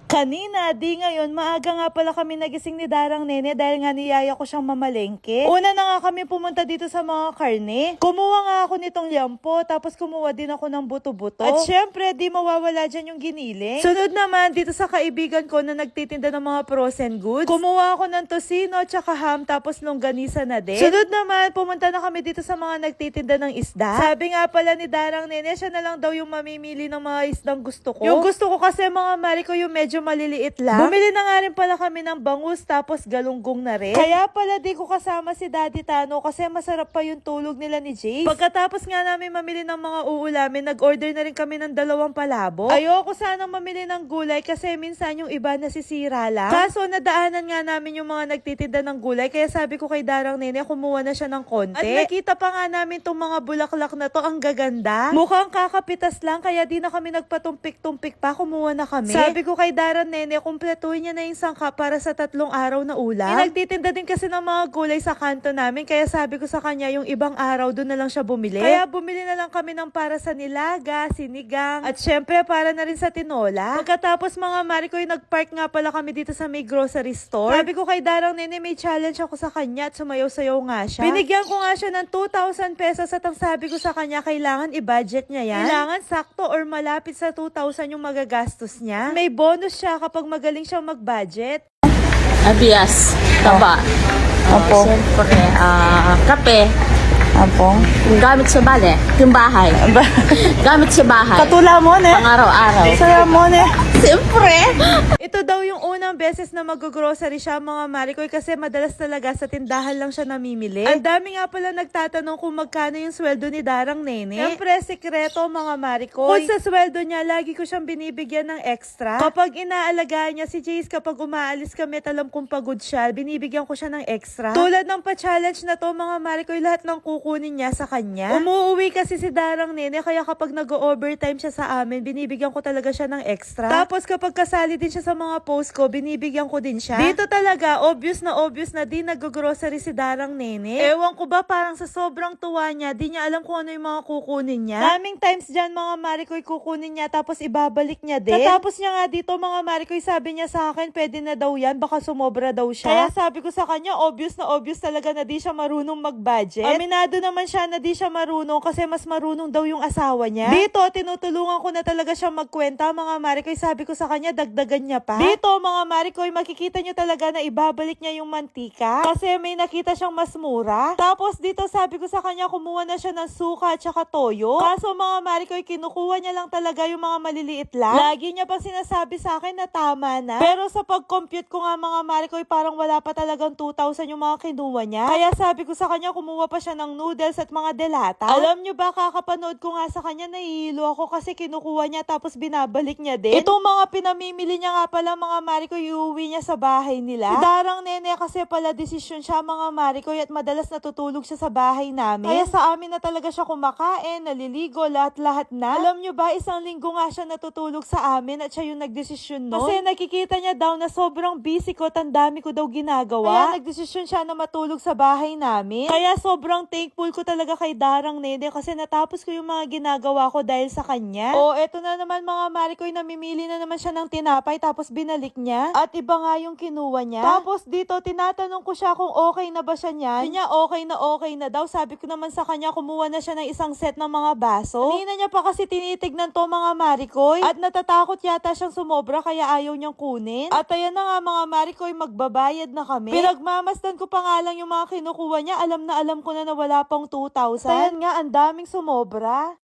Kanina, di ngayon, maaga nga pala kami nagising ni Darang Nene dahil nga niyaya ko siyang mamalengke. Una na nga kami pumunta dito sa mga karne. Kumuha nga ako nitong yampo, tapos kumuha din ako ng buto-buto. At syempre, di mawawala dyan yung giniling. Sunod naman, dito sa kaibigan ko na nagtitinda ng mga frozen goods. Kumuha ako ng tosino, tsaka ham, tapos longganisa na din. Sunod naman, pumunta na kami dito sa mga nagtitinda ng isda. Sabi nga pala ni Darang Nene, siya na lang daw yung mamimili ng mga isdang gusto ko. Yung gusto ko kasi mga mari ko yung medyo maliliit lang. Bumili na nga rin pala kami ng bangus tapos galunggong na rin. Kaya pala di ko kasama si Daddy Tano kasi masarap pa yung tulog nila ni Jace. Pagkatapos nga namin mamili ng mga uulamin, nag-order na rin kami ng 2 palabok. Ayoko sanang mamili ng gulay kasi minsan yung iba nasisira lang. Kaso nadaanan nga namin yung mga nagtitinda ng gulay kaya sabi ko kay Darang Nene, kumuha na siya ng konti. At nakita pa nga namin tong mga bulaklak na to, ang gaganda. Mukhang kakapitas lang kaya di na kami nagpatumpik-tumpik pa, kumuha na kami. Sabi ko kay Darang Nene, kumpletuhin niya na yung sangkap para sa 3 araw na ulam. Nagtitinda din kasi ng mga gulay sa kanto namin, kaya sabi ko sa kanya yung ibang araw doon na lang siya bumili. Kaya bumili na lang kami ng para sa nilaga, sinigang, at syempre para na rin sa tinola. Pagkatapos mga mari ko, nagpark nga pala kami dito sa may grocery store. Sabi ko kay Darang Nene, may challenge ako sa kanya at sumayaw-sayaw nga siya. Binigyan ko nga siya ng 2,000 pesos at ang sabi ko sa kanya, kailangan i-budget niya yan. Kailangan sakto or malapit sa 2,000 yung magagastos niya. May bonus siya kapag magaling siyang mag-budget. Abias, taba. Opo. Siyempre, kape. Opo. Gamit sa bale, yung bahay. Gamit sa bahay. Katula mo, ne? Pang-araw-araw. Saya mo, ne? Siyempre. Ito daw yung unang beses na mag-grocery siya mga marikoy kasi madalas talaga sa tindahan lang siya namimili. Ang dami nga pala nagtatanong kung magkano yung sweldo ni Darang Nene. Siyempre, sekreto mga marikoy. Kung sa sweldo niya, lagi ko siyang binibigyan ng extra. Kapag inaalagaan niya si Jace, kapag umaalis kami, alam kong pagod siya, binibigyan ko siya ng extra. Tulad ng pa-challenge na to mga marikoy, lahat ng kukunin niya sa kanya. Umuwi kasi si Darang Nene, kaya kapag nag-overtime siya sa amin, binibigyan ko talaga siya ng extra. Tapos kapag kasali din siya sa mga post ko, binibigyan ko din siya. Dito talaga, obvious na di nag-grocery si Darang Nene. Ewan ko ba, parang sa sobrang tuwa niya, di niya alam kung ano yung mga kukunin niya. Daming times dyan mga marikoy kukunin niya, tapos ibabalik niya din. Tapos niya nga dito mga marikoy, sabi niya sa akin, pwede na daw yan, baka sumobra daw siya. Kaya sabi ko sa kanya, obvious talaga na di siya marunong mag-budget. Aminado naman siya na di siya marunong kasi mas marunong daw yung asawa niya. Dito, tinutulungan ko na talaga siya magkwenta mga marikoy. Sabi ko sa kanya, dagdagan niya pa. Dito mga marikoy, makikita niyo talaga na ibabalik niya yung mantika kasi may nakita siyang mas mura. Tapos dito sabi ko sa kanya, kumuha na siya ng suka at saka toyo. Kaso mga marikoy, kinukuha niya lang talaga yung mga maliliit lang. Lagi niya pang sinasabi sa akin na tama na. Pero sa pag-compute ko nga mga marikoy, parang wala pa talagang 2,000 yung mga kinuha niya. Kaya sabi ko sa kanya, kumuha pa siya ng noodles at mga delata. Alam niyo ba, kakapanood ko nga sa kanya, nahihilo ako kasi kinukuha niya tapos binabalik niya din. Itong mga pinamimili niya nga pala mga marikoy, iuwi niya sa bahay nila. Si Darang Nene kasi pala desisyon siya mga marikoy at madalas natutulog siya sa bahay namin. Kaya sa amin na talaga siya kumakain, naliligo, lahat-lahat na. Alam niyo ba, 1 linggo nga siya natutulog sa amin at siya yung nagdesisyon nun. Kasi nakikita niya daw na sobrang busy ko, tandami ko daw ginagawa. Kaya nagdesisyon siya na matulog sa bahay namin. Kaya sobrang thankful ko talaga kay Darang Nene kasi natapos ko yung mga ginagawa ko dahil sa kanya. O, eto na naman mga marikoy, namimili na naman siya ng tinapay tapos binalik niya. At iba nga yung kinuha niya. Tapos dito, tinatanong ko siya kung okay na ba siya niyan. Hindi niya okay na daw. Sabi ko naman sa kanya, kumuha na siya ng isang set ng mga baso. Kanina niya pa kasi tinitignan to mga marikoy. At natatakot yata siyang sumobra kaya ayaw niyang kunin. At ayan na nga mga marikoy, magbabayad na kami. Pinagmamasdan ko pa nga lang yung mga kinukuha niya. Alam na alam ko na wala pang 2,000. Ayan nga, ang daming sumobra.